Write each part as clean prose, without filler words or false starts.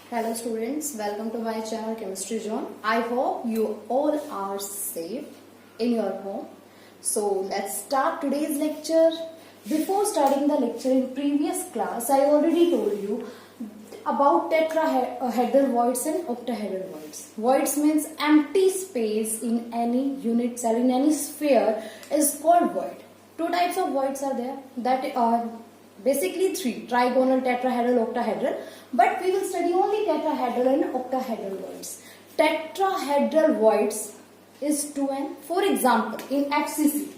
Hello students, welcome to my channel Chemistry Zone. I hope you all are safe in your home. So let's start today's lecture. Before starting the lecture, in previous class I already told you about tetrahedral voids and octahedral voids. Voids means empty space in any unit cell, in any sphere is called void. Two types of voids are there, that are basically three: trigonal, tetrahedral, octahedral. But we will study only tetrahedral and octahedral voids. Tetrahedral voids is 2n. For example, in FCC,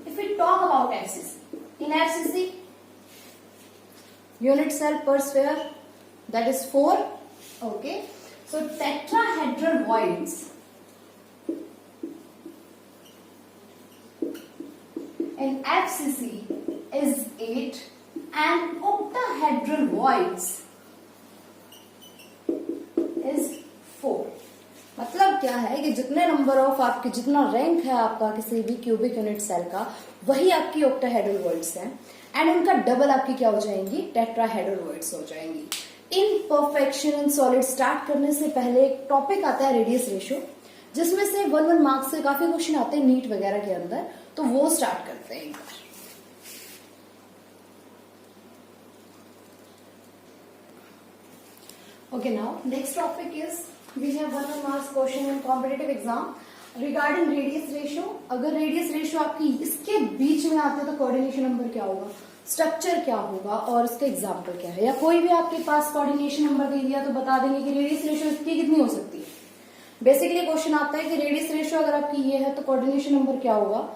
if we talk about FCC, in FCC, unit cell per sphere, that is 4. Okay, so tetrahedral voids in FCC is 8 and octahedral voids is 4. मतलब क्या है कि जितने number of आपके, जितना rank है आपका किसी भी क्यूबिक यूनिट सेल का, वही आपकी ऑक्टाहेड्रल वॉइड्स हैं एंड उनका डबल आपकी क्या हो जाएंगी, टेट्राहेड्रल वॉइड्स हो जाएंगी. इन परफेक्शन इन सॉलिड स्टार्ट करने से पहले एक टॉपिक आता है रेडियस रेशियो, जिसमें से 1 मार्क्स से काफी क्वेश्चन आते हैं नीट वगैरह के अंदर, तो वो स्टार्ट करते हैं एक बार. Okay, now next topic is we have 1 marks question in competitive exam regarding radius ratio. अगर radius ratio आपकी इसके बीच में आते हैं तो कोऑर्डिनेशन नंबर क्या होगा, स्ट्रक्चर क्या होगा और उसके एग्जाम्पल क्या है. या कोई भी आपके पास कोऑर्डिनेशन नंबर दे दिया तो बता देंगे कि रेडियस रेशियो इसकी कितनी हो सकती है. बेसिकली क्वेश्चन आता है कि रेडियस रेशियो अगर आपकी ये है तो कोऑर्डिनेशन नंबर क्या होगा.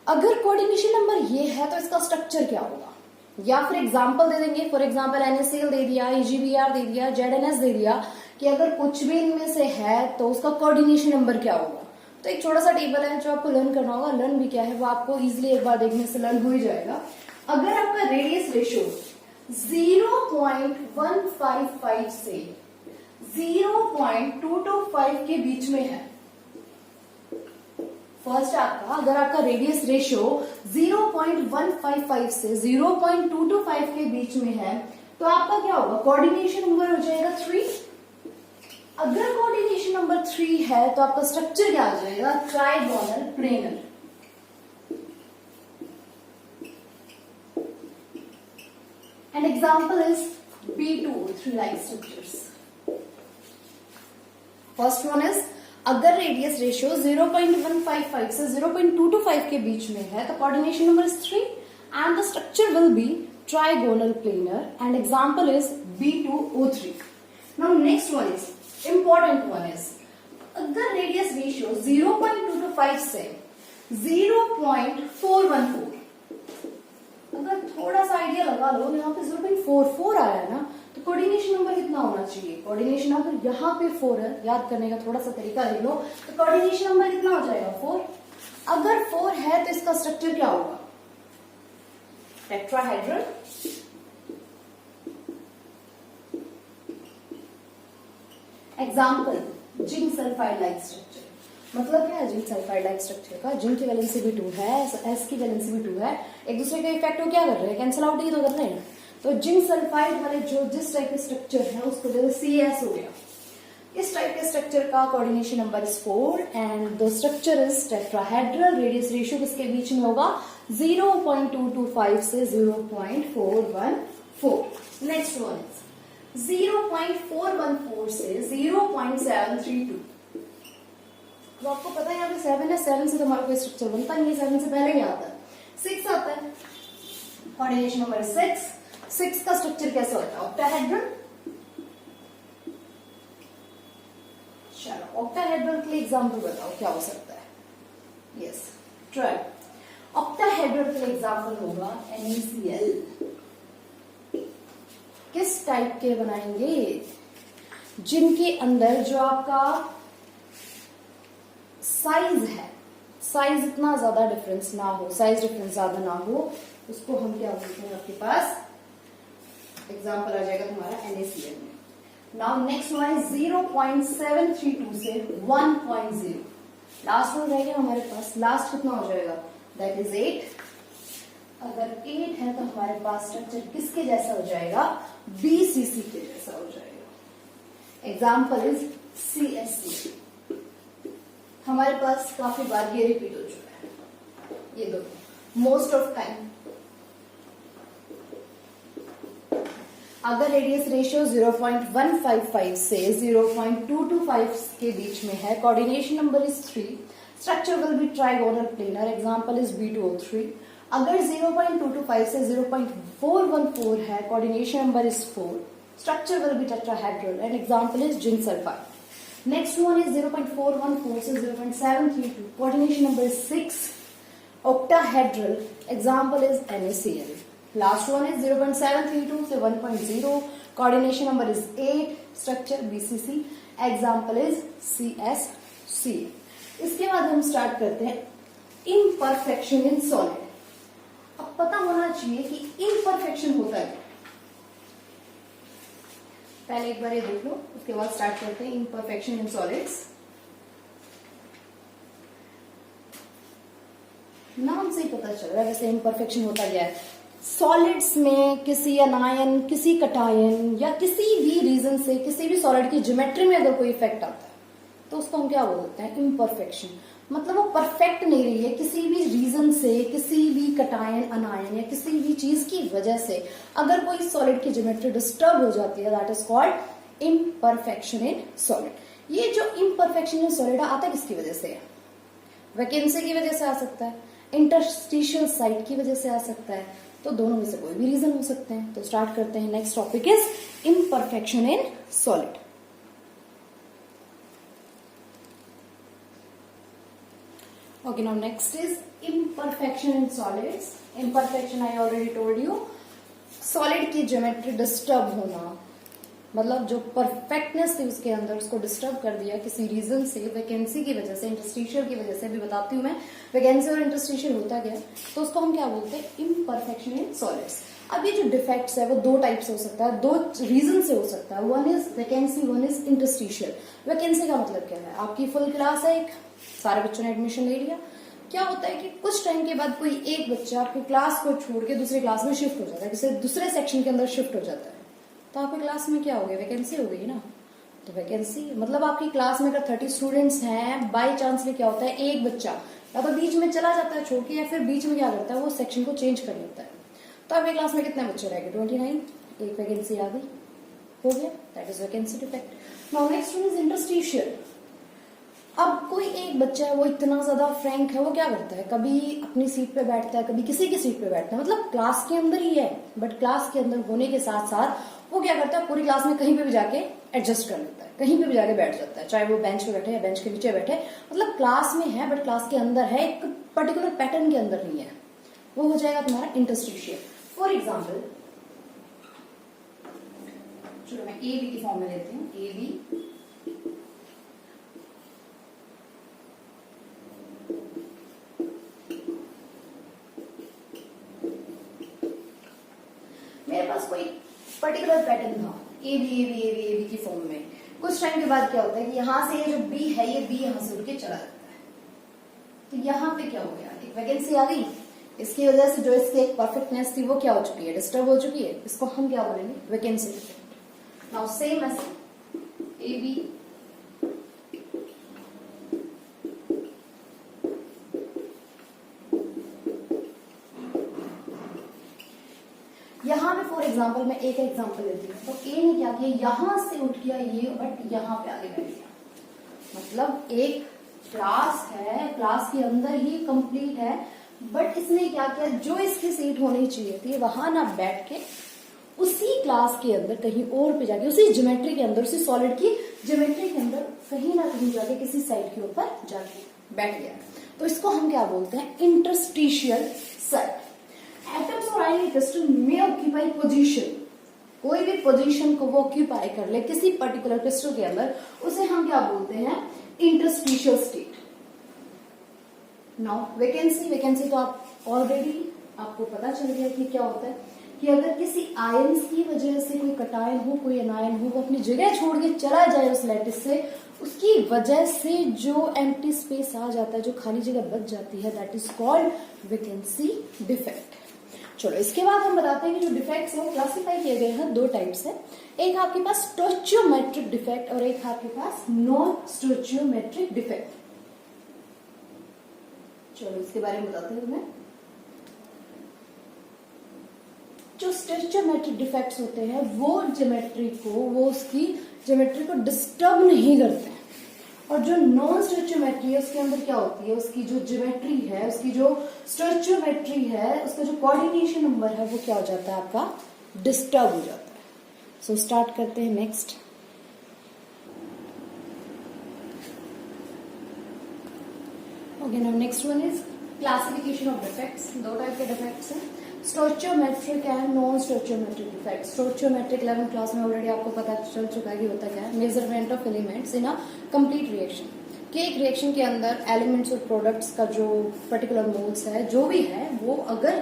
अगर कोऑर्डिनेशन नंबर ये है तो इसका स्ट्रक्चर क्या होगा. या फिर एग्जाम्पल दे देंगे, फॉर एग्जाम्पल NaCl दे दिया, EgBr दे दिया, ZnS दे दिया, कि अगर कुछ भी इनमें से है तो उसका कोऑर्डिनेशन नंबर क्या होगा. तो एक छोटा सा टेबल है जो आपको लर्न करना होगा. लर्न भी क्या है वो आपको इजीली एक बार देखने से लर्न हो ही जाएगा. अगर आपका रेडियस रेशियो 0.155 से 0.225 के बीच में है, फर्स्ट आपका अगर आपका रेडियस रेशियो 0.155 से 0.225 के बीच में है तो आपका क्या होगा, कोऑर्डिनेशन नंबर हो जाएगा 3. अगर कोऑर्डिनेशन नंबर 3 है तो आपका स्ट्रक्चर क्या आ जाएगा, trigonal planar. An example is B2O3 like structures. First one is, अगर रेडियस रेशियो 0.155 से 0.225 के बीच में है तो coordination number is 3 and the structure will be trigonal planar and example is B2O3. Now next one is important one is, अगर radius ratio 0.225 से 0.414, अगर थोड़ा सा आइडिया लगा लो, यहाँ पे 0.44 आया है ना, तो कोऑर्डिनेशन नंबर कितना होना चाहिए. कोऑर्डिनेशन नंबर यहाँ पे 4 है, याद करने का थोड़ा सा तरीका देख लो, तो कोऑर्डिनेशन नंबर कितना हो जाएगा, 4. अगर 4 है तो इसका स्ट्रक्चर क्या होगा, tetrahedral. Example zinc sulphide like structure. मतलब क्या है जिंक सल्फाइड लाइक स्ट्रक्चर का, जिंक की वैलेंसी भी 2 है, एस की वैलेंसी भी 2 है, एक दूसरे के इफेक्ट को क्या कर रहे हैं, कैंसिल आउट ही तो कर रहे हैं. तो जिंक सल्फाइड वाले जो जिस टाइप के स्ट्रक्चर है उसको जैसे CS हो गया, इस टाइप के स्ट्रक्चर का coordination number is 4 and the structure is tetrahedral. Radius ratio किसके बीच में होगा, 0.225 से 0.414. नेक्स्ट वन इज 0.414 से 0.732. तो आपको पता है यहाँ पे 7 है, 7 से तो हमारा कोई स्ट्रक्चर बनता नहीं है, 7 से पहले क्या आता है, 6 आता है. कोऑर्डिनेशन नंबर 6 का स्ट्रक्चर कैसे होता है, ऑक्टाहेड्रल. चलो ऑक्टाहेड्रल के लिए एग्जांपल बताओ क्या हो सकता है. Yes, try. ऑक्टाहेड्रल के लिए एग्जांपल होगा NaCl. किस टाइप के बनाएंगे, जिनके अंदर जो आपका साइज है, साइज इतना ज्यादा डिफरेंस ना हो, साइज डिफरेंस ज्यादा ना हो, उसको हम क्या बोलते हैं, आपके पास एग्जाम्पल आ जाएगा तुम्हारा NaCl में. नाउ नेक्स्ट वन इज 0.732 से 1.0. लास्ट वन रहेगा हमारे पास, लास्ट कितना हो जाएगा, दैट इज 8. अगर 8 है तो हमारे पास स्ट्रक्चर किसके जैसा हो जाएगा, BCC के जैसा हो जाएगा. Example is CSC। हमारे पास काफी बार ये रिपीट हो चुका है, ये दो मोस्ट ऑफ टाइम। अगर रेडियस रेशियो 0.155 से 0.225 के बीच में है, coordination number is 3, structure will be trigonal planar, example is B2O3। अगर 0.225 से 0.414 है, coordination number is 4, structure will be tetrahedral and example is zinc sulphide. Next one is 0.414 से 0.732, coordination number is 6, octahedral, example is NaCl. Last one is 0.732 से 1.0, coordination number is 8, structure BCC, example is CSC. इसके बाद हम start करते हैं imperfection in solid। अब पता होना चाहिए कि imperfection होता है, पहले एक बार ये देख लो, उसके बाद स्टार्ट करते हैं imperfection in solids। नाम से ही पता चल रहा है वैसे imperfection होता क्या है। सॉलिड्स में किसी अनायन, किसी कटायन या किसी भी रीजन से किसी भी सॉलिड की ज्योमेट्री में अगर कोई इफेक्ट आता है तो उसको हम क्या बोलते हैं, इम्परफेक्शन। मतलब वो परफेक्ट नहीं रही है, किसी भी रीजन से, किसी भी कटायन, अनायन या किसी भी चीज की वजह से अगर कोई सॉलिड की ज्योमेट्री डिस्टर्ब हो जाती है, that is called imperfection in solid. ये जो इम्परफेक्शन इन सॉलिड आता है किसकी वजह से है? वैकेंसी की वजह से आ सकता है, इंटरस्टिशियल साइट की वजह से आ सकता है, तो दोनों में से कोई भी रीजन हो सकते हैं। तो स्टार्ट करते हैं, next topic is imperfection in solid. Okay, now next is imperfection in solids. Imperfection I already told you, solid की ज्योमेट्री डिस्टर्ब होना, मतलब जो परफेक्टनेस थी उसके अंदर उसको डिस्टर्ब कर दिया किसी रीजन से, वैकेंसी की वजह से, इंटरस्टिशियल की वजह से। भी बताती हूँ मैं वैकेंसी और इंटरस्टिशियल होता क्या है, तो उसको हम क्या बोलते हैं, इम्परफेक्शन इन सॉलिड्स। अब ये जो डिफेक्ट्स है वो दो टाइप से हो सकता है, दो रीजन से हो सकता है, one is vacancy, one is interstitial. Vacancy का मतलब क्या है, आपकी फुल क्लास है, एक सारे बच्चों ने एडमिशन ले लिया, क्या होता है कि कुछ टाइम के बाद कोई एक बच्चा आपकी क्लास को छोड़ के दूसरी क्लास में शिफ्ट हो जाता है, किसी दूसरे सेक्शन के अंदर शिफ्ट हो जाता है, तो आपकी क्लास में क्या हो गया, वैकेंसी हो गई ना। तो वैकेंसी मतलब आपकी क्लास में अगर 30 स्टूडेंट्स हैं, बाई चांसली क्या होता है, एक बच्चा या तो बीच में चला जाता है छोड़ के, या फिर बीच में क्या करता है, वो सेक्शन को चेंज कर लेता है। तो आपकी क्लास में कितने बच्चे रह गए, 29, एक वैकेंसी आ गई, हो गया, that is vacancy defect. Now next one is interstitial. अब कोई एक बच्चा है, वो इतना ज्यादा फ्रैंक है, वो क्या करता है, कभी अपनी सीट पे बैठता है, कभी किसी की सीट पे बैठता है, मतलब क्लास के अंदर ही है, बट क्लास के अंदर होने के साथ साथ वो क्या करता है, पूरी क्लास में कहीं पे भी जाके एडजस्ट कर लेता है, कहीं पे भी जाके बैठ जाता है, चाहे वो बेंच पे बैठे या बेंच के नीचे बैठे, मतलब क्लास में है बट क्लास के अंदर है, एक पर्टिकुलर पैटर्न के अंदर नहीं है, वो हो जाएगा तुम्हारा इंटरस्टिशियल। फॉर एग्जाम्पल, चलो मैं ए बी की फॉर्म में लेती हूँ, ए बी, मेरे पास कोई पर्टिकुलर पैटर्न था, A B A B A B A B की फॉर्म में। कुछ टाइम के बाद क्या होता है कि यहां से ये जो बी है, ये बी यहां से उठ के चला जाता है, तो यहाँ पे क्या हो गया, एक वैकेंसी आ गई, इसकी वजह से जो इसकी एक परफेक्टनेस थी वो क्या हो चुकी है, डिस्टर्ब हो चुकी है, इसको हम क्या बोलेंगे, वैकेंसी डिफेक्ट। नाउ सेम ऐसे ए बी, यहां पे फॉर एग्जाम्पल मैं एक एग्जाम्पल लेती हूँ, तो ए ने क्या किया, यहां से उठ गया ये, बट यहाँ पे आगे बैठ गया, मतलब एक क्लास है, क्लास के अंदर ही कंप्लीट है, बट इसने क्या किया, जो इसकी सीट होनी चाहिए थी वहां ना बैठ के उसी क्लास के अंदर कहीं और पे जाके, उसी ज्योमेट्री के अंदर, उसी सॉलिड की ज्योमेट्री के अंदर कहीं ना कहीं जाके किसी साइड के ऊपर जाके बैठ गया। तो इसको हम क्या बोलते हैं, इंटरस्टिशियल साइट। एटम्स और आयनिक क्रिस्टल में ऑक्यूपाई पोजीशन, कोई भी पोजीशन को वो ऑक्यूपाई कर ले किसी पर्टिकुलर क्रिस्टल के अंदर, उसे हम क्या बोलते हैं, interstitial state. Now vacancy, vacancy तो आप ऑलरेडी आपको पता चल गया कि क्या होता है, कि अगर किसी आयंस की वजह से कोई कटायन हो, कोई अनायन हो, वो अपनी जगह छोड़ के चला जाए उस लैटिस से, उसकी वजह से जो एम्प्टी स्पेस आ जाता है, जो खाली जगह बच जाती है, that is called vacancy defect. चलो इसके बाद हम बताते हैं कि जो डिफेक्ट्स हैं वो क्लासिफाई किए गए हैं दो टाइप से। एक आपके पास स्टोइचियोमेट्रिक डिफेक्ट और एक आपके पास नॉन स्टोइचियोमेट्रिक डिफेक्ट। चलो इसके बारे में बताते हैं तुम्हें। जो स्टोइचियोमेट्रिक डिफेक्ट्स होते हैं वो उसकी ज्योमेट्री को डिस्टर्ब नहीं करते हैं, और जो नॉन स्टोइचियोमेट्री है उसके अंदर क्या होती है, उसकी जो ज्योमेट्री है, उसकी जो स्टोइचियोमेट्री है, उसका जो कोऑर्डिनेशन नंबर है वो क्या हो जाता है, आपका डिस्टर्ब हो जाता है। सो स्टार्ट करते हैं next. Okay, now next one is classification of defects. दो टाइप के डिफेक्ट्स हैं, stoichiometric and non stoichiometric defect. Stoichiometric 11th class में ऑलरेडी आपको पता चल चुका है कि होता क्या है, measurement of elements in a complete reaction. कि एक रिएक्शन के अंदर एलिमेंट्स और प्रोडक्ट्स का जो पर्टिकुलर मोल्स है, जो भी है, वो अगर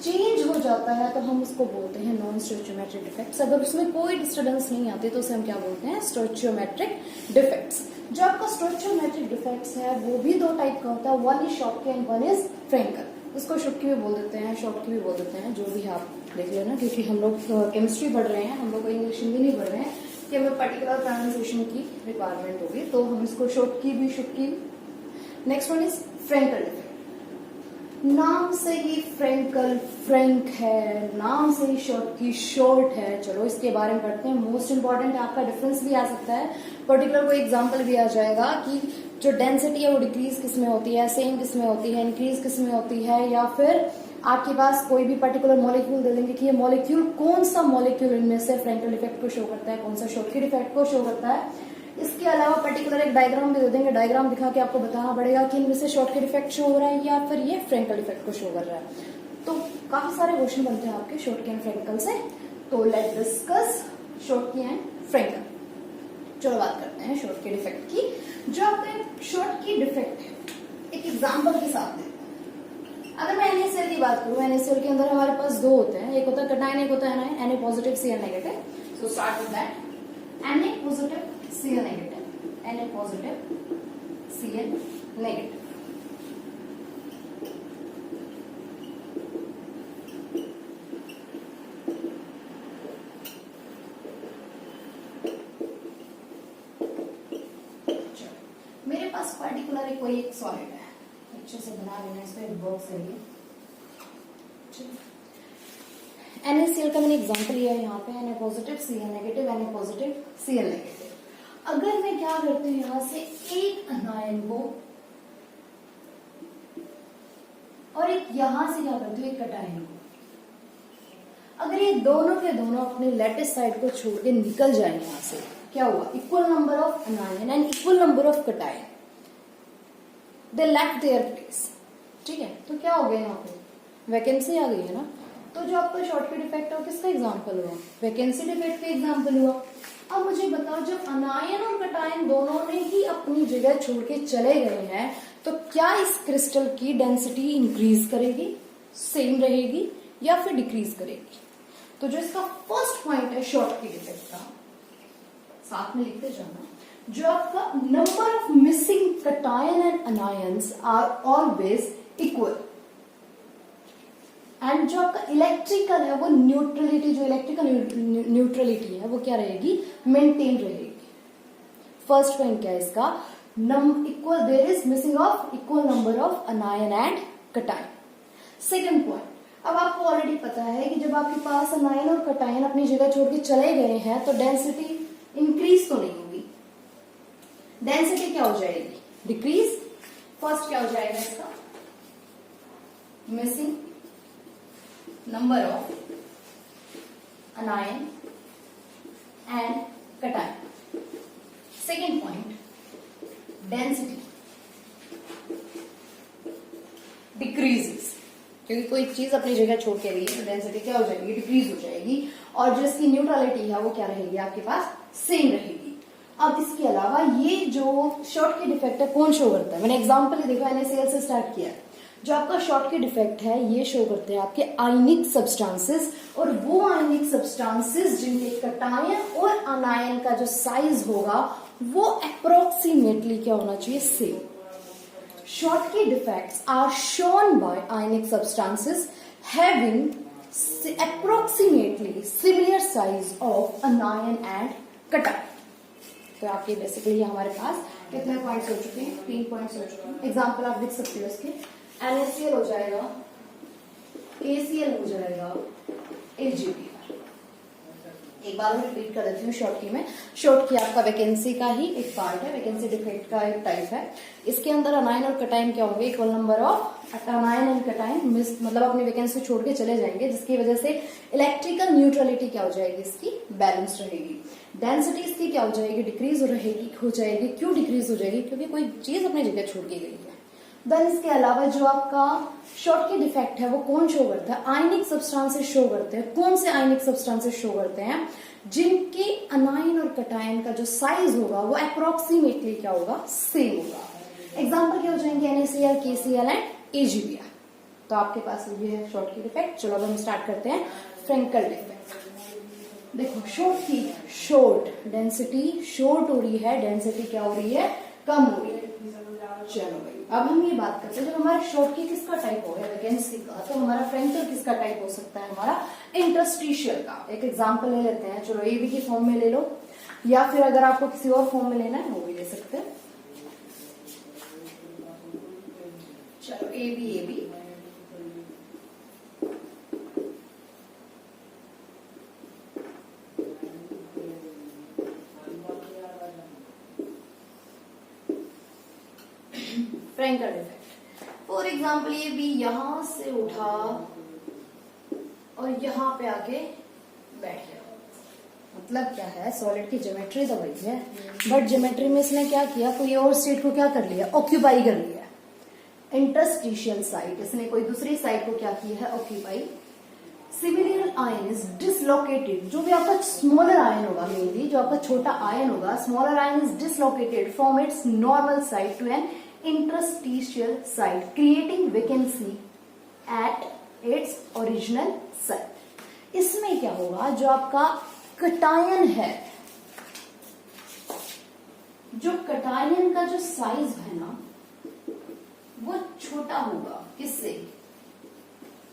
चेंज हो जाता है तो हम उसको बोलते हैं नॉन स्टोइचियोमेट्रिक डिफेक्ट्स। अगर उसमें कोई डिस्टर्बेंस नहीं आती तो उसे हम क्या बोलते हैं, स्टोइचियोमेट्रिक डिफेक्ट्स। जो आपका स्टोइचियोमेट्रिक डिफेक्ट्स है वो भी दो टाइप का होता है, one is Schottky and one is Frenkel. उसको शॉटकी भी बोल देते हैं, शॉटकी भी बोल देते हैं, जो भी आप देख लेना, क्योंकि हम लोग केमिस्ट्री पढ़ रहे हैं, हम लोग इंग्लिश भी नहीं पढ़ रहे हैं कि हमें पर्टिकुलर प्रोनाउंसिएशन की रिक्वायरमेंट होगी, तो हम इसको शॉटकी भी, Schottky. Next one is Frenkel defect. नाम से ही फ्रेंकल फ्रैंक है, नाम से ही शॉटकी शॉर्ट है। चलो इसके बारे में पढ़ते हैं। मोस्ट इंपॉर्टेंट आपका डिफरेंस भी आ सकता है, पर्टिकुलर कोई एग्जांपल भी आ जाएगा कि जो डेंसिटी है वो डिक्रीज किस में होती है, सेम किस में होती है, इंक्रीज किस में होती है, या फिर आपके पास कोई भी पर्टिकुलर मॉलिक्यूल दे देंगे कि ये मॉलिक्यूल, कौन सा मॉलिक्यूल इनमें से फ्रेंकल डिफेक्ट को शो करता है, कौन सा शॉटकी डिफेक्ट को शो करता है। इसके अलावा पर्टिकुलर एक डायग्राम भी दे देंगे, डायग्राम दिखा के आपको बताना पड़ेगा कि इनमें से शॉटकी डिफेक्ट शो हो रहा है या फिर ये फ्रेंकल डिफेक्ट को शो कर रहा है। तो काफी सारे क्वेश्चन बनते हैं आपके शॉटकी एंड फ्रेंकल से। तो let's discuss Schottky and Frenkel. चलो बात करते हैं शॉटकी डिफेक्ट की। जो आपका शॉटकी डिफेक्ट है, एक एग्जांपल के साथ देते हैं। अगर मैं NaCl की बात करूं, NaCl के अंदर हमारे पास दो होते हैं, एक होता है कटायन, एक होता है anion, Na positive Cl negative. So start with that, Na positive Cl negative, Na positive Cl negative. मेरे पास पर्टिकुलर कोई एक सॉलिड है, अच्छे से बना लेना, इस पर एक बॉक्स है ये। NaCl का मैंने एग्जांपल लिया है यहाँ पे, Na positive Cl negative, Na positive Cl negative. अगर मैं क्या करती हूँ, यहाँ से एक अनायन को और एक यहाँ से क्या करती हूँ, एक कटायन को, अगर ये दोनों के दोनों अपने लेटिस साइड को छोड़ के निकल जाए यहाँ से, क्या हुआ, equal number of anion and equal number of cation, they left their place. ठीक है, तो क्या हो गया, यहाँ पे वैकेंसी आ गई है ना। तो जो आपका शॉटकी डिफेक्ट है किसका एग्जांपल हुआ, वैकेंसी डिफेक्ट का एग्जांपल हुआ। अब मुझे बताओ, जब अनायन और कटायन दोनों ने ही अपनी जगह छोड़ के चले गए हैं, तो क्या इस क्रिस्टल की डेंसिटी इंक्रीज करेगी, सेम रहेगी, या फिर डिक्रीज करेगी। तो जो इसका फर्स्ट पॉइंट है शॉटकी डिफेक्ट का, साथ में लिखते जाना, जो आपका number of missing cation and anions are always equal, and जो आपका इलेक्ट्रिकल है वो न्यूट्रलिटी, जो इलेक्ट्रिकल न्यूट्रलिटी है वो क्या रहेगी, मेंटेन रहेगी। फर्स्ट पॉइंट क्या है इसका, equal, there is missing of equal number of anion and cation. Second point, अब आपको ऑलरेडी पता है कि जब आपके पास अनायन और कटायन अपनी जगह छोड़ के चले गए हैं तो डेंसिटी इंक्रीज तो नहीं होगी, डेंसिटी क्या हो जाएगी, डिक्रीज। फर्स्ट क्या हो जाएगा इसका, missing number of anion and cation. Second point, density decreases, क्योंकि कोई चीज अपनी जगह छोड़ के गई तो डेंसिटी क्या हो जाएगी, डिक्रीज हो जाएगी, और जो इसकी न्यूट्रलिटी है वो क्या रहेगी, आपके पास सेम रहेगी। अब इसके अलावा ये जो शॉटकी डिफेक्ट है कौन शो करता है, मैंने एग्जांपल ही देखा, NaCl से स्टार्ट किया। जो आपका शॉटकी डिफेक्ट है ये शो करते हैं आपके आयनिक सब्सटेंसेस, और वो आयनिक सब्सटेंसेस जिनके कटायन और अनायन का जो साइज होगा वो अप्रोक्सीमेटली क्या होना चाहिए, same. Schottky defects are shown by ionic substances having approximately similar size of anion and cation. तो आपके बेसिकली हमारे पास कितने पॉइंट्स हो चुके हैं? 3 पॉइंट्स हो चुके हैं. एग्जाम्पल आप लिख सकते हो इसके. NaCl हो जाएगा, KCl हो जाएगा, AgBr. एक बार मैं रिपीट कर देती हूँ शॉर्ट की में. शॉर्ट की आपका वैकेंसी का ही एक पार्ट है, वैकेंसी डिफेक्ट का एक टाइप है. इसके अंदर अनायन और कटाइन क्या होंगे? Equal number of anion and कटाइन miss, मतलब अपनी वैकेंसी छोड़ के चले जाएंगे, जिसकी वजह से इलेक्ट्रिकल न्यूट्रलिटी क्या हो जाएगी? इसकी बैलेंस रहेगी. डेंसिटी इसकी क्या हो जाएगी? डिक्रीज हो जाएगी. क्यों डिक्रीज हो जाएगी? क्योंकि कोई चीज अपनी जगह छोड़ के गई है. देन इसके अलावा जो आपका शॉर्ट की डिफेक्ट है वो कौन शो करता है? आयनिक सब्सटेंसेस शो करते हैं. कौन से आयनिक सब्सटेंसेस शो करते हैं? जिनके अनायन और कटायन का जो साइज होगा वो अप्रोक्सीमेटली क्या होगा? सेम होगा. एग्जाम्पल क्या हो जाएंगे? NaCl, KCl and AgBr. तो आपके पास ये है शॉर्ट की डिफेक्ट. चलो अब हम स्टार्ट करते हैं फ्रेंकल डिफेक्ट. देखो शॉर्ट की शॉर्ट डेंसिटी शॉर्ट हो रही है, डेंसिटी क्या हो रही है? कम हो रही है. चलो भाई अब हम ये बात करते हैं, जब हमारा शॉर्ट की किसका टाइप हो गया? वैकेंसी का. तो हमारा फ्रेंकल किसका टाइप हो सकता है? हमारा इंटरस्टिशियल का. एक एग्जांपल ले लेते हैं. चलो एबी की फॉर्म में ले लो, या फिर अगर आपको किसी और फॉर्म में लेना है वो भी ले सकते हैं. चलो एबी फ्रेंकल डिफेक्ट. फॉर एग्जाम्पल ये भी यहां से उठा और यहां पे आके बैठ गया. मतलब क्या है? सॉलिड की ज्योमेट्री तो वही है, बट ज्योमेट्री में इसने क्या किया? कोई और स्टेट को क्या कर लिया? ऑक्यूपाई कर लिया. इंटरस्टिशियल साइट, इसने कोई दूसरी साइट को क्या किया है? Occupy. Similar ion is dislocated. जो भी आपका स्मॉलर आयन होगा, मेनली जो आपका छोटा आयन होगा, smaller ion is dislocated from its normal site to an interstitial site, creating vacancy at its original site. इसमें क्या होगा? जो आपका कटायन है, जो कटायन का जो साइज है ना वो छोटा होगा. किससे?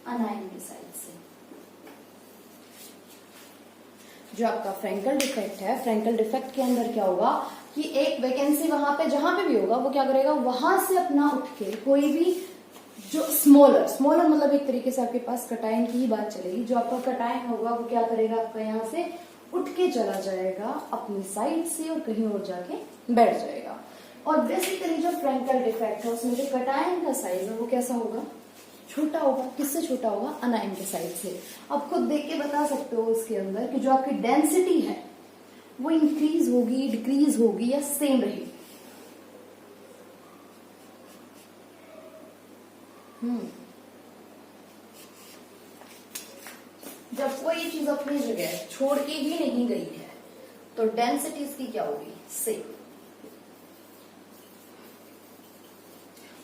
अनायन के साइज से. जो आपका फ्रेंकल डिफेक्ट है, फ्रेंकल डिफेक्ट के अंदर क्या होगा कि एक वैकेंसी वहां पे जहां पे भी होगा वो क्या करेगा? वहां से अपना उठ के कोई भी जो स्मॉलर मतलब एक तरीके से आपके पास कटायन की ही बात चलेगी. जो आपका कटायन होगा वो क्या करेगा? आपका यहाँ से उठ के चला जाएगा अपनी साइड से और कहीं और जाके बैठ जाएगा. और बेसिकली जो फ्रेंकल डिफेक्ट है उसमें जो कटायन का साइज है वो कैसा होगा? छोटा होगा. किससे छोटा होगा? अनायन के साइड से. आप खुद देख के बता सकते हो इसके अंदर कि जो आपकी डेंसिटी है वो इंक्रीज होगी, डिक्रीज होगी या सेम रहेगी. जब कोई चीज अपनी जगह छोड़ के ही नहीं गई है तो डेंसिटी इसकी क्या होगी? सेम.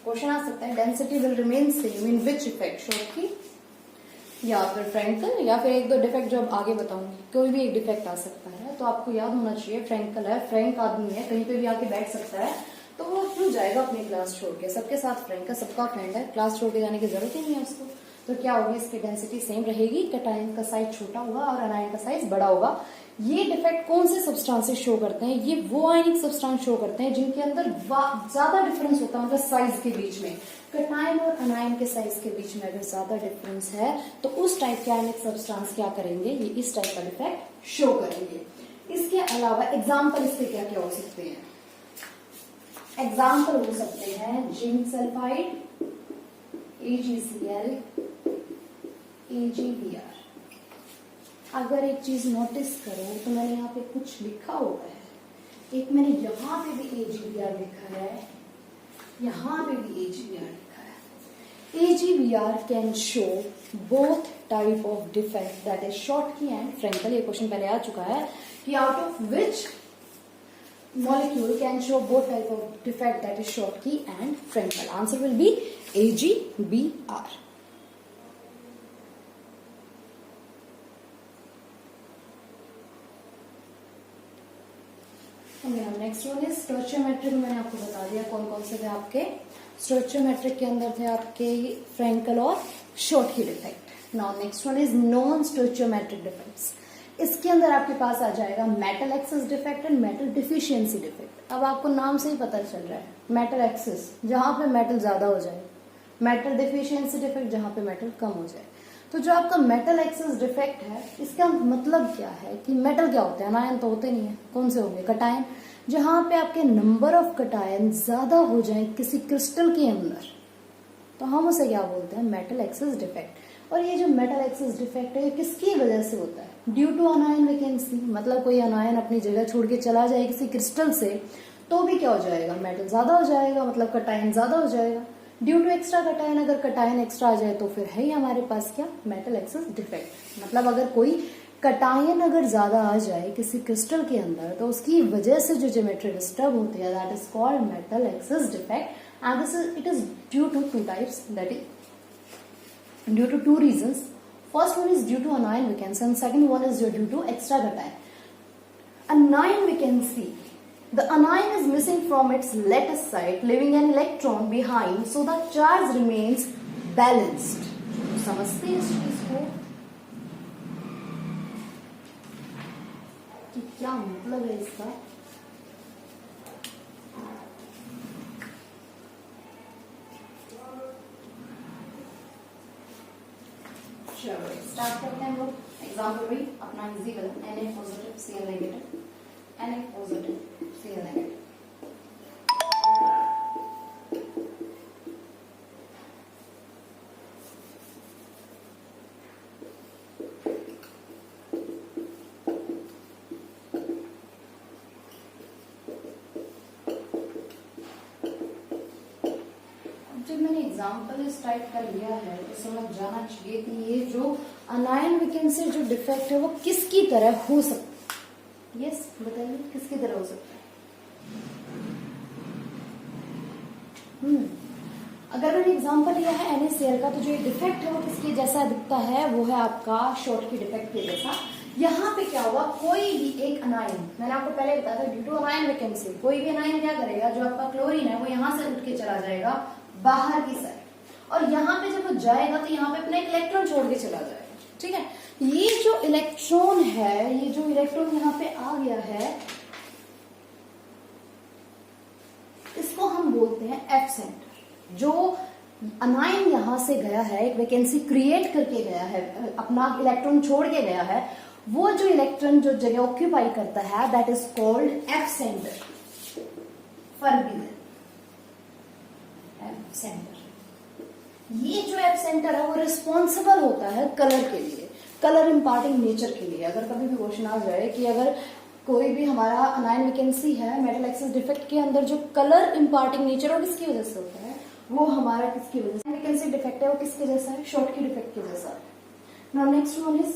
क्वेश्चन आ सकता है density will remain same in which effect? Short की या फिर फ्रेंकल, या फिर एक दो डिफेक्ट जो अब आगे बताऊंगी. कोई भी एक डिफेक्ट आ सकता है. तो आपको याद होना चाहिए फ्रेंकल है, फ्रैंक आदमी है, कहीं पे भी आके बैठ सकता है, तो वो क्यों जाएगा अपनी क्लास छोड़ के? सबके साथ फ्रेंक है, सबका फ्रेंड है, क्लास छोड़ के जाने की जरूरत ही नहीं है उसको. तो क्या होगी? इसकी डेंसिटी सेम रहेगी, कटायन का साइज छोटा होगा और अनायन का साइज बड़ा होगा. ये डिफेक्ट कौन से सब्सटेंसेस शो करते हैं? ये वो आयनिक सब्सटेंस शो करते हैं जिनके अंदर ज्यादा डिफरेंस होता है, मतलब साइज के बीच में. कटायन और अनायन के साइज के बीच में अगर ज्यादा डिफरेंस है तो उस टाइप के आयनिक सब्सटेंस क्या करेंगे? ये इस टाइप का डिफेक्ट शो करेंगे. इसके अलावा एग्जाम्पल इसके क्या क्या हो सकते हैं? एग्जाम्पल हो सकते हैं जिंक सल्फाइड, AgCl, AgBr. अगर एक चीज नोटिस करो तो मैंने यहाँ पे कुछ लिखा हुआ है. एक मैंने यहाँ पे भी AgBr लिखा है, यहाँ पे भी AgBr लिखा है. AgBr can show both type of defect, that is short की एंड फ्रेंकल. ये क्वेश्चन पहले आ चुका है कि out of which molecule can show both type of defect, that is Schottky and Frenkel. Answer will be AgBr. Next one is stoichiometric. मैंने आपको बता दिया कौन कौन से थे आपके. स्टोइचियोमेट्रिक के अंदर थे आपके फ्रेंकल और Schottky defect. Now next one is non stoichiometric defects. इसके अंदर आपके पास आ जाएगा metal excess defect and metal deficiency defect. अब आपको नाम से ही पता चल रहा है, मेटल एक्सेस जहां पे मेटल ज्यादा हो जाए, मेटल डिफिशियंसी डिफेक्ट जहां पे मेटल कम हो जाए। तो जो आपका मेटल एक्सेस डिफेक्ट है, इसका मतलब क्या है कि मेटल क्या होते हैं, अनायन तो होते नहीं है, कौन से होंगे, कटायन। जहां पे आपके नंबर ऑफ कटायन ज्यादा हो जाए किसी क्रिस्टल के अंदर, तो हम उसे क्या बोलते हैं, मेटल एक्सेस डिफेक्ट। और ये जो मेटल एक्सेस डिफेक्ट है, ये किसकी वजह से होता है, ड्यू टू अनायन वेकेंसी। मतलब कोई अनायन अपनी जगह छोड़ के चला जाए किसी क्रिस्टल से, तो भी क्या हो जाएगा, मेटल ज्यादा हो जाएगा, मतलब कटायन ज्यादा हो जाएगा। ड्यू टू एक्स्ट्रा कटायन, अगर कटायन एक्स्ट्रा आ जाए तो फिर है ही हमारे पास क्या, मेटल एक्सेस डिफेक्ट। मतलब अगर कोई कटायन अगर ज्यादा आ जाए किसी क्रिस्टल के अंदर, तो उसकी वजह से जो ज्योमेट्री डिस्टर्ब होती है, that is called metal excess defect. And this is, it is due to two types, that is due to two reasons. First one is due to anion vacancy and second one is due to extra cation. Anion vacancy. The anion is missing from its lattice site, leaving an electron behind, so the charge remains balanced. समझते हैं इस चीज को कि क्या मतलब है इसका? चलो स्टार्ट करते हैं हम लोग। एग्जाम्पल भी अपना इजी करें, Na positive Cl negative, Na positive Cl negative. जब मैंने एग्जाम्पल इस टाइप का लिया है तो समझ जाना चाहिए कि ये जो अनायन वेकेंसी जो डिफेक्ट है वो किसकी तरह हो सकता है। यस बताइए, किसकी तरह हो सकता है? अगर मैंने एग्जाम्पल लिया है NaCl का, तो जो ये डिफेक्ट है वो किसके जैसा दिखता है, वो है आपका शॉर्ट की डिफेक्ट के जैसा। यहाँ पे क्या हुआ, कोई भी एक अनायन, मैंने आपको पहले बताया था ड्यू टू अनायन वेकेंसी, कोई भी अनायन क्या करेगा, जो आपका क्लोरीन है वो यहाँ से उठ के चला जाएगा बाहर की साइड, और यहाँ पे जब वो जाएगा तो यहाँ पे अपना एक इलेक्ट्रॉन छोड़ के चला जाएगा। ठीक है, ये जो इलेक्ट्रॉन है, ये जो इलेक्ट्रॉन यहाँ पे आ गया है, इसको हम बोलते हैं एफ सेंटर। जो अनायन यहां से गया है, एक वैकेंसी क्रिएट करके गया है, अपना इलेक्ट्रॉन छोड़ के गया है, वो जो इलेक्ट्रॉन जो जगह ऑक्यूपाई करता है, that is called F centre. फर्क भी है, एफ सेंटर। ये जो एफ सेंटर है वो रिस्पॉन्सिबल होता है कलर के लिए, कलर इम्पार्टिंग नेचर के लिए। अगर कभी भी क्वेश्चन आ जाए कि अगर कोई भी हमारा अनायन वैकेंसी है, मेटल एक्सेस डिफेक्ट के अंदर जो कलर इम्पार्टिंग नेचर वो किसकी वजह से होता है, वो हमारा किसकी वजह से, वैकेंसी डिफेक्ट है वो किसके जैसा है, शॉर्ट की डिफेक्ट के जैसा है। नाउ नेक्स्ट वन इज,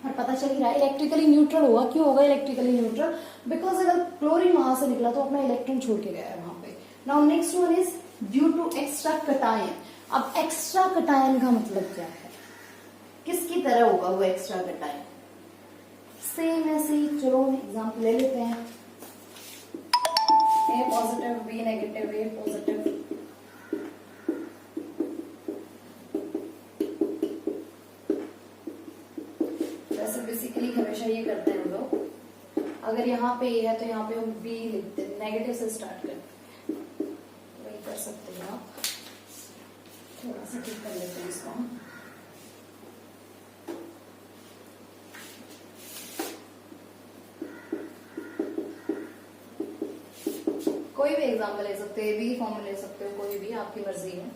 पता चल ही रहा है इलेक्ट्रिकली न्यूट्रल होगा। क्यों होगा इलेक्ट्रिकली न्यूट्रल, बिकॉज अगर क्लोरीन वहां से निकला तो अपना इलेक्ट्रॉन छोड़ के गया है वहां पे। Now next one is due to extra cation. अब एक्स्ट्रा कटायन का मतलब क्या है, किसकी तरह होगा वो एक्स्ट्रा कटायन, सेम ऐसे ही। चलो एग्जाम्पल ले लेते हैं, A positive B negative, A positive वैसे बेसिकली हमेशा ये करते हैं हम लोग, अगर यहाँ पे A है तो यहाँ पे हम B लिखते हैं, नेगेटिव से स्टार्ट करते हैं, वही कर सकते हैं आप। थोड़ा सा ठीक कर लेते हैं इसको हम। कोई भी एग्जाम्पल ले सकते हो, बी फॉर्म ले सकते हो, कोई भी आपकी मर्जी है।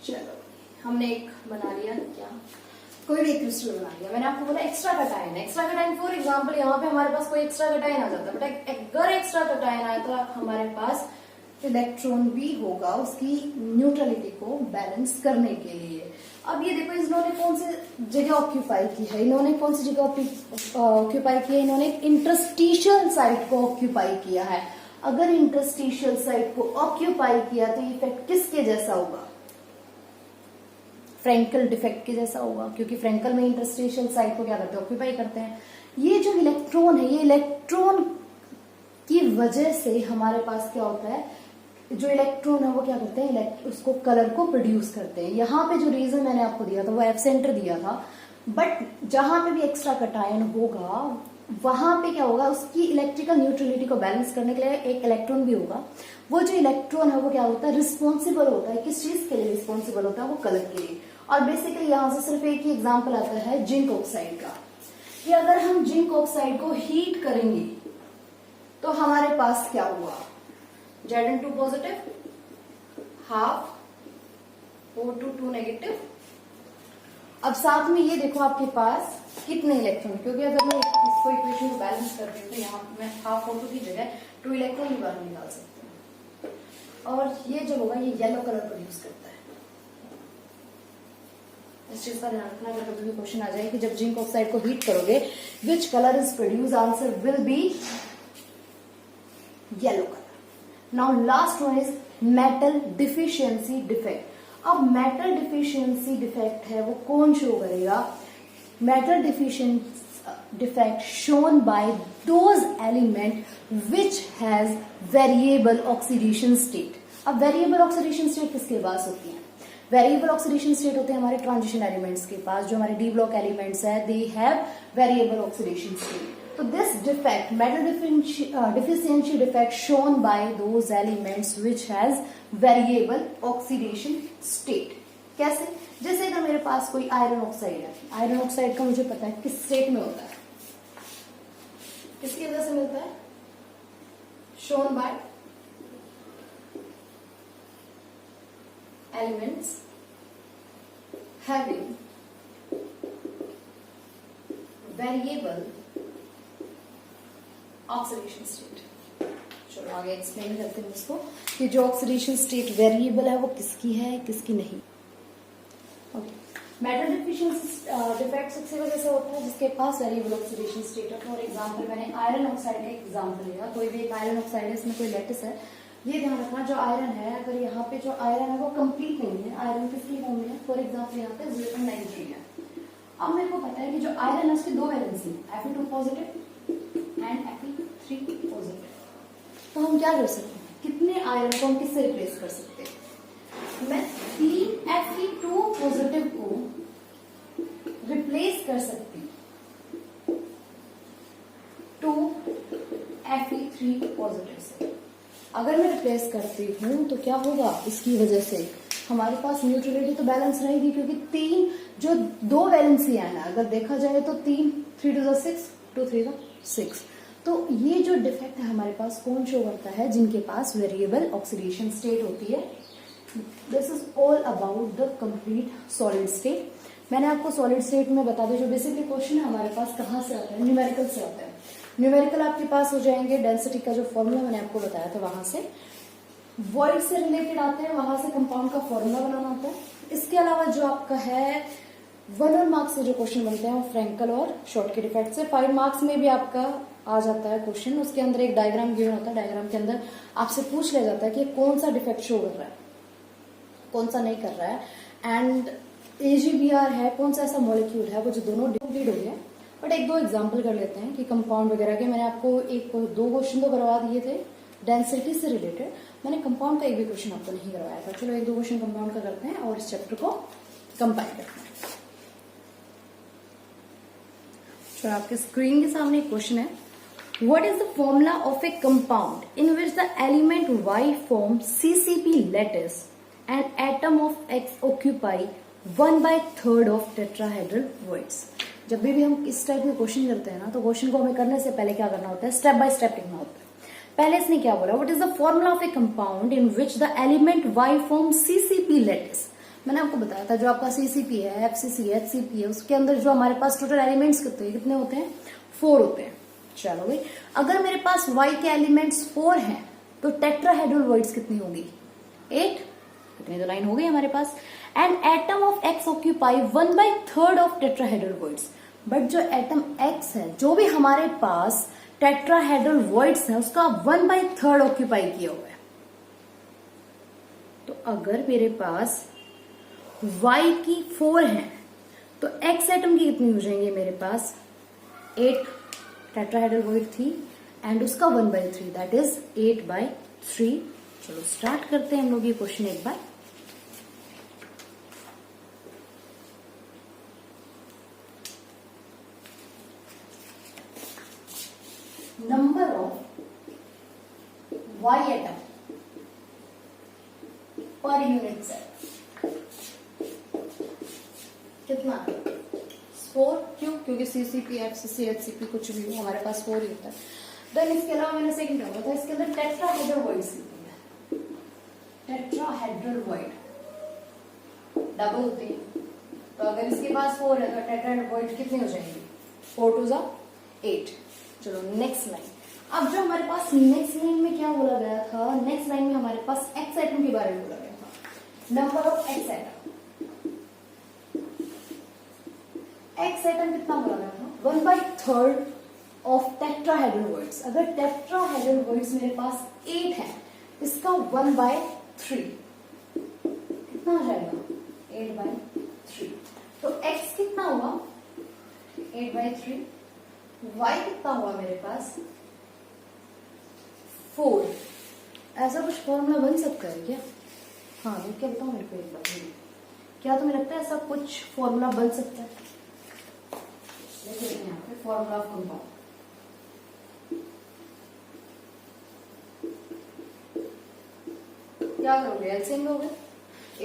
चलो हमने एक बना लिया, क्या कोई भी एक क्रिस्टल बना लिया। मैंने आपको बोला extra cation, extra cation for example यहाँ पे हमारे पास कोई एक्स्ट्रा कटायन आ जाता है, बट अगर एक्स्ट्रा कटायन आया तो हमारे पास इलेक्ट्रॉन भी होगा उसकी न्यूट्रलिटी को बैलेंस करने के लिए। अब ये देखो इन्होंने कौन सी जगह ऑक्यूपाई की है, इन्होंने कौन सी जगह ऑक्यूपाई की है, इन्होंने इंटरस्टिशियल साइट को ऑक्यूपाई किया है। अगर इंटरस्टिशियल साइट को ऑक्यूपाई किया तो इफेक्ट किसके जैसा होगा, फ्रेंकल डिफेक्ट के जैसा होगा, क्योंकि फ्रेंकल में इंटरस्टिशियल साइट को क्या करते हैं, ऑक्यूपाई करते हैं। ये जो इलेक्ट्रॉन है, ये इलेक्ट्रॉन की वजह से हमारे पास क्या होता है, जो इलेक्ट्रॉन है वो क्या करते हैं, उसको कलर को प्रोड्यूस करते हैं। यहाँ पे जो रीजन मैंने आपको दिया था वो एफ सेंटर दिया था, बट जहां पे भी एक्स्ट्रा कटायन होगा वहां पे क्या होगा, उसकी इलेक्ट्रिकल न्यूट्रलिटी को बैलेंस करने के लिए एक इलेक्ट्रॉन भी होगा। वो जो इलेक्ट्रॉन है वो क्या होता है, रिस्पॉन्सिबल होता है। किस चीज के लिए रिस्पॉन्सिबल होता है, वो कलर के लिए। और बेसिकली यहाँ से सिर्फ एक ही एग्जाम्पल आता है जिंक ऑक्साइड का, कि अगर हम जिंक ऑक्साइड को हीट करेंगे तो हमारे पास क्या हुआ, Zn2 positive, half O2 negative. अब साथ में ये देखो आपके पास कितने इलेक्ट्रॉन, क्योंकि अगर मैं इसको इक्वेशन को बैलेंस कर दूं तो यहाँ मैं हाफ O2 की जगह 2 इलेक्ट्रॉन ही बाहर निकाल सकते हैं। और ये जो होगा ये येलो कलर प्रोड्यूस करता है। इस चीज का ध्यान रखना, अगर कभी भी क्वेश्चन आ जाए कि जब जिंक ऑक्साइड को हीट करोगे which colour is produce, answer will be yellow colour. Now last one is metal deficiency defect. अब मेटल डिफिशियंसी डिफेक्ट है वो कौन शो करेगा, metal deficiency defect shown by those element which has variable oxidation state. अब variable oxidation state किसके पास होती है, variable oxidation state होते हैं हमारे ट्रांजिशन एलिमेंट्स के पास। जो हमारे डी ब्लॉक एलिमेंट्स है they have variable oxidation state. तो this defect, metal deficiency defect shown by those elements which has variable oxidation state. कैसे, जैसे अगर मेरे पास कोई आयरन ऑक्साइड है, आयरन ऑक्साइड का मुझे पता है किस स्टेट में होता है, किसकी वजह से मिलता है, shown by elements having variable oxidation state। चलो आगे एक्सप्लेन करते हैं इसको कि जो ऑक्सीडेशन स्टेट वेरिएबल है वो किसकी है किसकी नहीं। ओके, मेटल डिफिशियंसी डिफेक्ट सबसे वजह से होता है जिसके पास वेरिएबल ऑक्सीडेशन स्टेट है। फॉर एग्जांपल मैंने आयरन ऑक्साइड का एग्जांपल लिया, कोई भी एक आयरन ऑक्साइड है, इसमें कोई लेटिस है। ये ध्यान रखना जो आयरन है, अगर यहाँ पे जो आयरन है वो कंप्लीट नहीं है, आयरन किसकी फॉर्म में है, फॉर एग्जांपल यहाँ पे 0.93 है। अब मेरे को पता है कि जो आयरन है उसकी दो वैलेंसी है, Fe2 positive and Fe3 positive. तो हम क्या कर सकते हैं, कितने आयरन को हम किससे रिप्लेस कर सकते हैं, मैं 3 Fe2 पॉजिटिव को रिप्लेस कर सकती हूँ 2 Fe3 पॉजिटिव से। अगर मैं रिप्लेस करती हूं तो क्या होगा, इसकी वजह से हमारे पास न्यूट्रलिटी तो बैलेंस रहेगी, क्योंकि तीन जो दो वैलेंसी है ना, अगर देखा जाए तो 3 3 2 6 2 3 6। तो ये जो डिफेक्ट है हमारे पास कौन शो करता है, जिनके पास वेरिएबल ऑक्सीडेशन स्टेट होती है। This is all about the complete solid state. मैंने आपको सॉलिड स्टेट में बता दिया, जो बेसिकली क्वेश्चन है हमारे पास कहाँ से आता है, न्यूमेरिकल से आता है। न्यूमेरिकल आपके पास हो जाएंगे, डेंसिटी का जो फॉर्मूला मैंने आपको बताया था वहां से, वॉइड से रिलेटेड आते हैं, वहां से कंपाउंड का फॉर्मूला बनाना होता है। इसके अलावा जो आपका है 1 मार्क्स से जो क्वेश्चन बनते हैं वो फ्रेंकल और शॉर्टकट इफेक्ट से। 5 मार्क्स में भी आपका आ जाता है क्वेश्चन, उसके अंदर एक डायग्राम गिवन होता है, डायग्राम के अंदर आपसे पूछ लिया जाता है कि कौन सा डिफेक्ट शो कर रहा है, कौन सा नहीं कर रहा है, एंड AgBr है, कौन सा ऐसा मॉलिक्यूल है वो जो दोनों कंप्लीट हो गया। बट एक दो एग्जाम्पल कर लेते हैं कि कंपाउंड वगैरह के। मैंने आपको एक दो क्वेश्चन तो करवा दिए थे डेंसिटी से रिलेटेड, मैंने कंपाउंड का एक भी क्वेश्चन आपको नहीं करवाया था। चलो एक दो क्वेश्चन कंपाउंड का करते हैं और इस चैप्टर को कंपाइल करते हैं। चलो आपके स्क्रीन के सामने एक क्वेश्चन है, what is the formula of a compound in which the element Y form CCP lettuce and atom of X occupy 1/3 of tetrahedral voids. जब भी हम इस टाइप में क्वेश्चन करते हैं ना, तो क्वेश्चन को हमें करने से पहले क्या करना होता है, स्टेप बाय स्टेप लिखना होता है। पहले इसने क्या बोला, what is the formula of a compound in which the element Y form CCP lattice. मैंने आपको बताया था जो आपका CCP है, FCC है, HCP है, उसके अंदर जो हमारे पास टोटल एलिमेंट्स कितने होते हैं, 4 होते हैं। चलो भाई, अगर मेरे पास Y के एलिमेंट्स 4 हैं तो टेट्राहेड्रल वॉइड्स कितनी होगी, 8। इतनी तो लाइन हो गई हमारे पास। And atom of X occupy 1/3 of tetrahedral voids. But जो एटम X है, जो भी हमारे पास टेट्राहेड्रल वॉइड्स है, उसका 1/3 ऑक्यूपाई किया हुआ है। तो अगर मेरे पास Y की 4 है तो X एटम की कितनी हो जाएंगे मेरे पास, 8 टेट्राहेड्रल वॉइड थी, एंड उसका 1/3 दैट इज 8/3 चलो स्टार्ट करते हैं हम लोग ये क्वेश्चन एक बार। Number of Y atom per unit cell कितना? 4। क्यों? क्योंकि सीसीपी, एफसीसी, एचसीपी कुछ भी हो हमारे पास 4 ही होता है। देन इसके अलावा मैंने सेकंड डाला था, इसके अंदर टेट्राहेड्रल वॉइड्स लिखी है। टेट्राहेड्रल वॉइड डबल होती है, तो अगर इसके पास 4 है तो टेट्राहेड्रल वॉइड कितनी हो जाएंगी? 4 2 जा 8। चलो नेक्स्ट लाइन। अब जो हमारे पास नेक्स्ट लाइन में क्या बोला गया था, नेक्स्ट लाइन में हमारे पास एक्स एटम के बारे में बोला गया था। Number of x atom, x atom कितना बोला गया था? 1/3 ऑफ टेट्राहेड्रल वॉइड्स। अगर टेट्राहेड्रल वॉइड्स मेरे पास 8 है, इसका 1/3 कितना हो जाएगा? 8/3। तो x कितना हुआ? 8/3। y कितना हुआ मेरे पास? 4। ऐसा कुछ फॉर्मूला बन सकता है क्या? हाँ ये क्या बताओ मेरे को एक बार, क्या तुम्हें लगता है ऐसा कुछ फॉर्मूला बन सकता है? देखिए यहाँ पे फॉर्मूला ऑफ कंपाउंड, क्या करोगे? एलसीएम लोगे,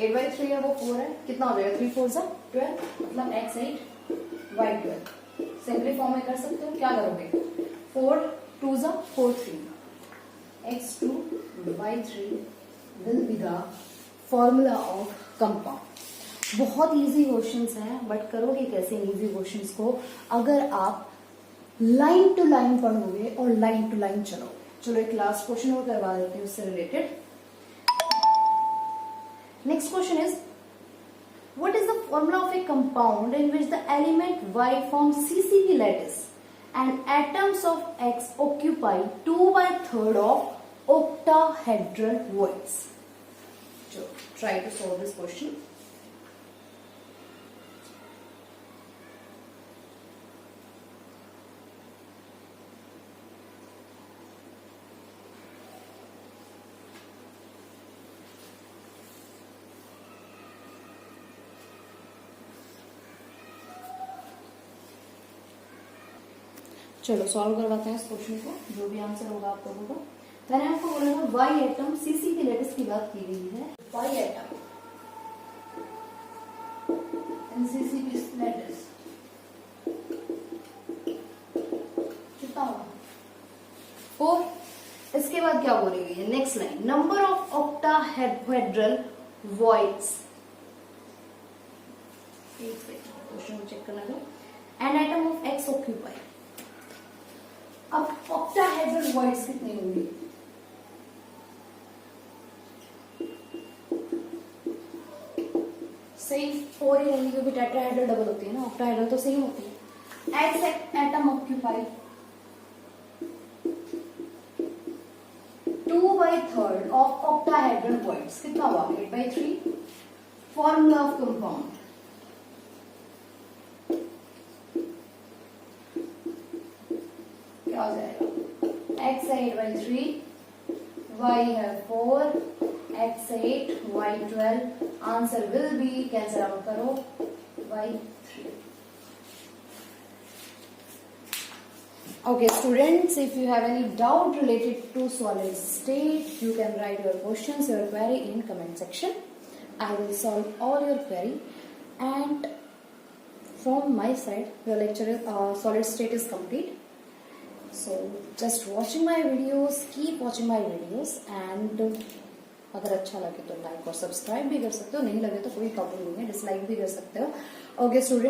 8/3 है वो 4 है, कितना हो जाएगा? 3 4 जा 12, मतलब x 8 y 12। सिंपली फॉर्म में कर सकते हो, क्या करोगे? 4 2 जा 4 3, x 2 y 3 will be the formula of compound. बहुत इजी क्वेश्चंस हैं, बट करोगे कैसे इजी क्वेश्चंस को? अगर आप लाइन टू लाइन पढ़ोगे और लाइन टू लाइन चलोगे। चलो एक लास्ट क्वेश्चन और करवा देते हैं उससे related. Next question is, what is the formula of a compound in which the element y forms CCP lattice and atoms of X occupy 2/3 of octahedral voids? So try to solve this question. चलो solve करवाते हैं इस question को, जो भी answer होगा आप लोगों का। मैंने आपको बोला था वाई एटम सीसीपी लेटिस की बात की गई है। Y atom and CCP lattice कितना होगा? 4। इसके बाद क्या बोली गई है? Next line, number of octahedral voids. Question को चेक करना दो। N atom of X occupy. अब ऑक्टाहेड्रल वॉइड्स कितनी होंगी? सही 4 ही रहेंगी, क्योंकि टेट्राहेड्रल डबल होती है ना, ऑक्टाहेड्रल तो सेम होती है। X atom occupy 2/3 of octahedral voids, कितना हुआ? 8/3। फॉर्मूला ऑफ कंपाउंड, क्या हो जाएगा? x 8/3, y है 4, x 8 y 12। Answer will be, cancel out करो, y 3। Okay students, if you have any doubt related to solid state, you can write your questions, your query in comment section. I will solve all your query, and from my side your lecture is solid state is complete. So just watching my videos, keep watching my videos, and अगर अच्छा लगे तो like और subscribe भी कर सकते हो, नहीं लगे तो कोई प्रॉब्लम नहीं है, डिसलाइक भी कर सकते हो। Okay student.